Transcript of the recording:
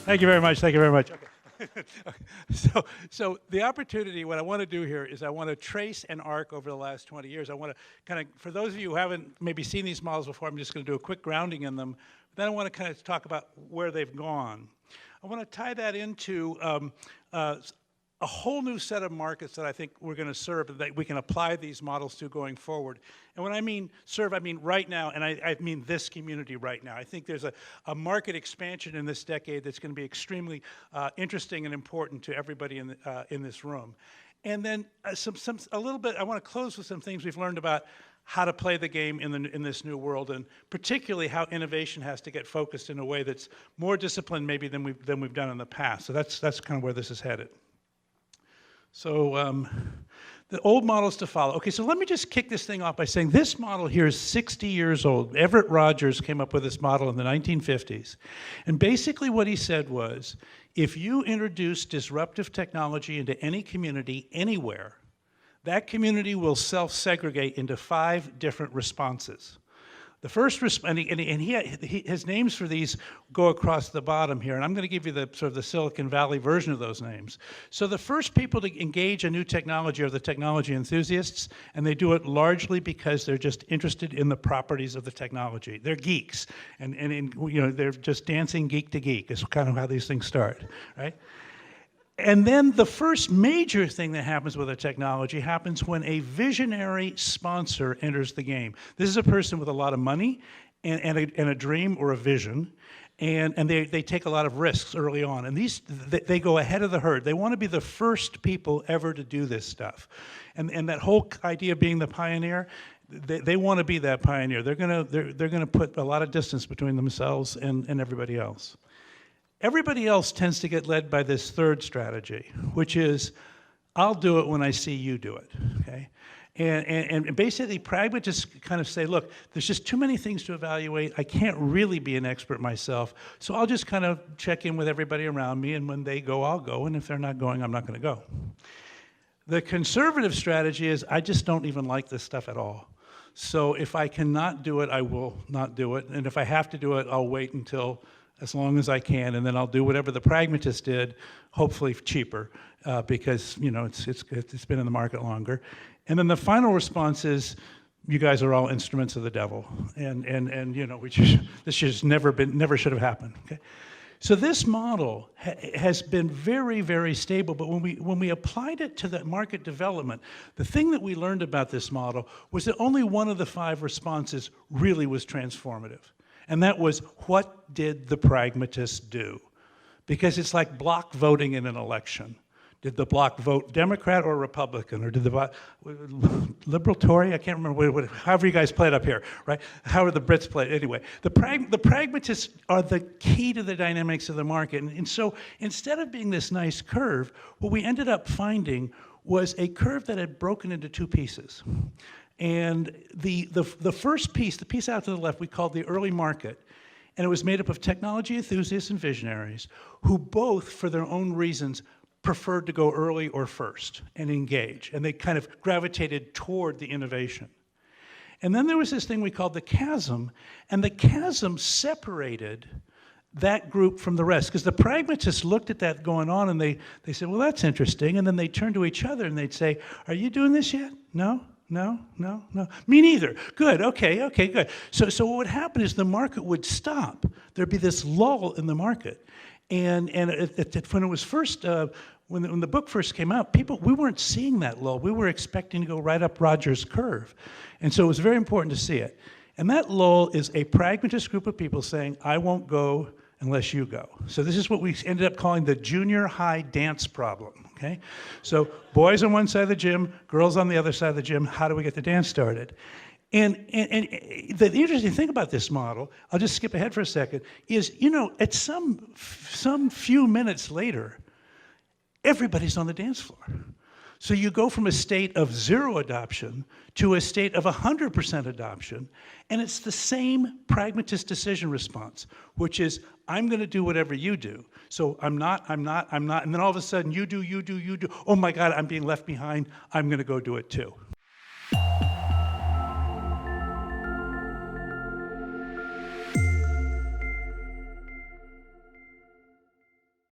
Thank you very much. Thank you very much. Okay. So the opportunity, what I want to do here is I want to trace an arc over the last 20 years. I want to kind of, for those of you who haven't maybe seen these models before, I'm just going to do a quick grounding in them. Then I want to kind of talk about where they've gone. I want to tie that into a whole new set of markets that I think we're going to serve, that we can apply these models to going forward. And when I mean serve, I mean right now, and I mean this community right now. I think there's a market expansion in this decade that's going to be extremely interesting and important to everybody in this room. And then a little bit, I want to close with some things we've learned about how to play the game in this new world, and particularly how innovation has to get focused in a way that's more disciplined maybe than we've done in the past. So that's kind of where this is headed. So the old models to follow. Okay, so let me just kick this thing off by saying this model here is 60 years old. Everett Rogers came up with this model in the 1950s. And basically what he said was, if you introduce disruptive technology into any community, anywhere, that community will self-segregate into 5 different responses. The first response, and his names for these go across the bottom here, and I'm going to give you the sort of the Silicon Valley version of those names. So the first people to engage a new technology are the technology enthusiasts, and they do it largely because they're just interested in the properties of the technology. They're geeks, and you know, they're just dancing geek to geek is kind of how these things start, right? And then the first major thing that happens with a technology happens when a visionary sponsor enters the game. This is a person with a lot of money and a dream or a vision, and they take a lot of risks early on. And they go ahead of the herd. They want to be the first people ever to do this stuff. And that whole idea of being the pioneer, they want to be that pioneer. They're gonna put a lot of distance between themselves and everybody else. Everybody else tends to get led by this third strategy, which is, I'll do it when I see you do it, okay? And basically, pragmatists kind of say, look, there's just too many things to evaluate. I can't really be an expert myself, so I'll just kind of check in with everybody around me, and when they go, I'll go, and if they're not going, I'm not going to go. The conservative strategy is, I just don't even like this stuff at all. So if I cannot do it, I will not do it, and if I have to do it, I'll wait until as long as I can, and then I'll do whatever the pragmatist did, hopefully cheaper, because you know it's been in the market longer. And then the final response is, you guys are all instruments of the devil, and you know this never should have happened. Okay, so this model has been very, very stable. But when we applied it to the market development, the thing that we learned about this model was that only one of the 5 responses really was transformative. And that was, what did the pragmatists do? Because it's like block voting in an election. Did the block vote Democrat or Republican? Or did the block, liberal, Tory? I can't remember, however you guys play it up here, right? How are the Brits played? Anyway, the pragmatists are the key to the dynamics of the market. And so instead of being this nice curve, what we ended up finding was a curve that had broken into 2 pieces. And the first piece, the piece out to the left, we called the early market. And it was made up of technology enthusiasts and visionaries who both, for their own reasons, preferred to go early or first and engage. And they kind of gravitated toward the innovation. And then there was this thing we called the chasm. And the chasm separated that group from the rest. Because the pragmatists looked at that going on and they said, well, that's interesting. And then they turned to each other and they'd say, are you doing this yet? No? No, no, no. Me neither. Good, okay, good. So what would happen is the market would stop. There'd be this lull in the market. And when it was first, when the book first came out, we weren't seeing that lull. We were expecting to go right up Rogers' curve. And so it was very important to see it. And that lull is a pragmatist group of people saying, I won't go unless you go. So this is what we ended up calling the junior high dance problem, okay? So boys on one side of the gym, girls on the other side of the gym, how do we get the dance started? And the interesting thing about this model, I'll just skip ahead for a second, is, you know, at some few minutes later, everybody's on the dance floor. So you go from a state of 0 adoption to a state of 100% adoption, and it's the same pragmatist decision response, which is, I'm going to do whatever you do. So I'm not, and then all of a sudden you do. Oh my God, I'm being left behind. I'm going to go do it too.